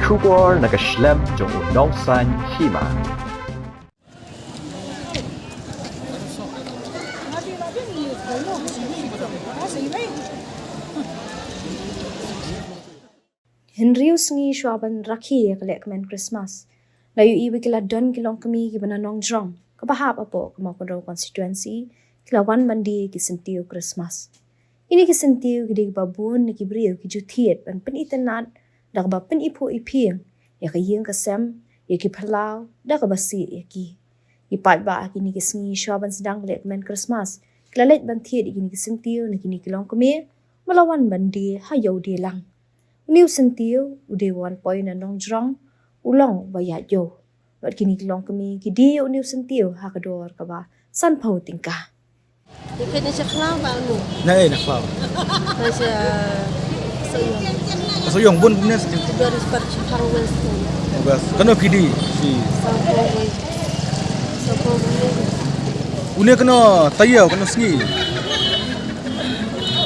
Schubor nakaschlem jong unongsan hima. Henrius ngi shuaban rakhi kelek men Christmas. Layu iwi kila don kilong kami gibana nong jrong. Kabahap apo kama kodro constituency kila wan mandi kisentiu Christmas. Ini kisentiu gidi babun ni kibriu kijutiet ban penitenat dak ba penipu iping ya kayeng kasem ya kipalau dak basi ya ki. Ipat ba kini kisngi shuaban sedang kelek men Christmas. Kila let ban tiet gini kisentiu ni kini kilong kami melawan bandi hayau dia lang. Niu sentiu ude 1 point na nong jrong ulong bayat yo. Wat kini kilong kami gidi niu sentiu hakador ka ba san pau tingkah. Dekat ni caklau ba anu? Nak klau. Masa sayang. Masuk yang bun punya sedih. Dari seperti harus tu. Bas. Kena PD si. Sampai Unia kena tayau kena sengi.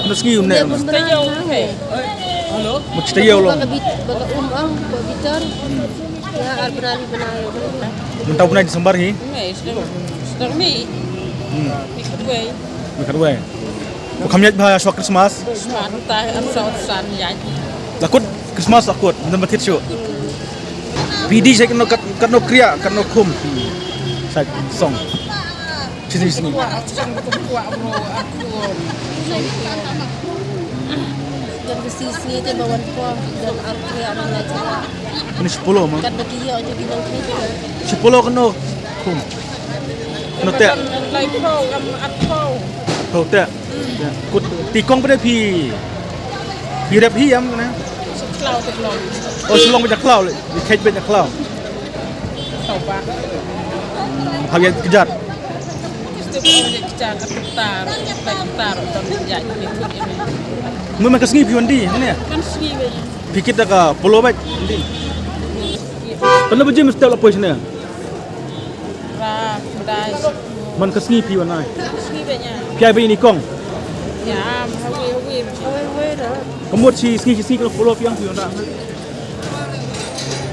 Kena sengi unia. tayau ke? Halo. Macam tayau long. Baga ang bitar. Ya alberani benayo. Mentau punai disembar hi. Sedang mi. Kedua. Kedua. Kami lihat bahaya suak Christmas. Smart tay am saut san ya. Lakut Christmas akut bentar betit syuk. PD saya kena kriya kena kum. Saya song. Sini sini. Kuat bro aku. Dan sisi tu bawan pom dan arti orang lain. Ini 10 mah. Kan dia aja bilang kita. 10 kena kum. Kena tak. Lai pro am at pro. Kau tak. Kut tikong pada pi. Pi rap hi am na. Klau te klau. Oh selong banyak klau le. Di cage banyak klau. Tau ba. Habis kejar. Setiap orang kejar ketar. Lai ketar dan ya ini. Mun makan sengi pi wandi ni. Kan segi be. Pikir tak ka polo baik. Kena berjim mesti tak lapoi sana. Ra dai. Man ka sengi pi wanai. Segi be nya. Pi ai ni kong. Ya, hawi dah. Kemut si sengi kalau polo pi ang pi wanai.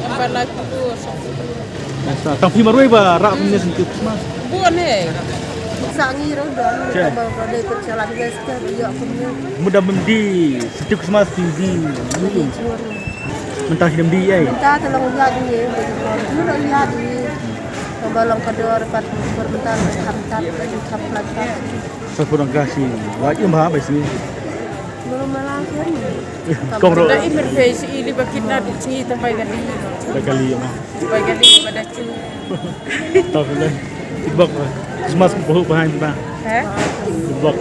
Apa lai tu. Tang pi marui ba rak punya sentuh semua. Bukan he. Sangi roda. Okay. Kalau ada perjalanan biasa dia punya. Mudah mendi sentuh semua di dulu. Mentah hidup di ai. Kita tolong lihat ni, dulu lihat ni. Balong kedua dapat berbentar hamtat hamtat lagi. Saya pun kasih. Lagi mah apa sini? Belum melangkah. Kong ro. Dah imir face ini bakit na segi tambah gali. Kali mah. Tambah gali pada cu. Tahu kan. Ibak. Christmas ko behind ba. Heh? Ibak.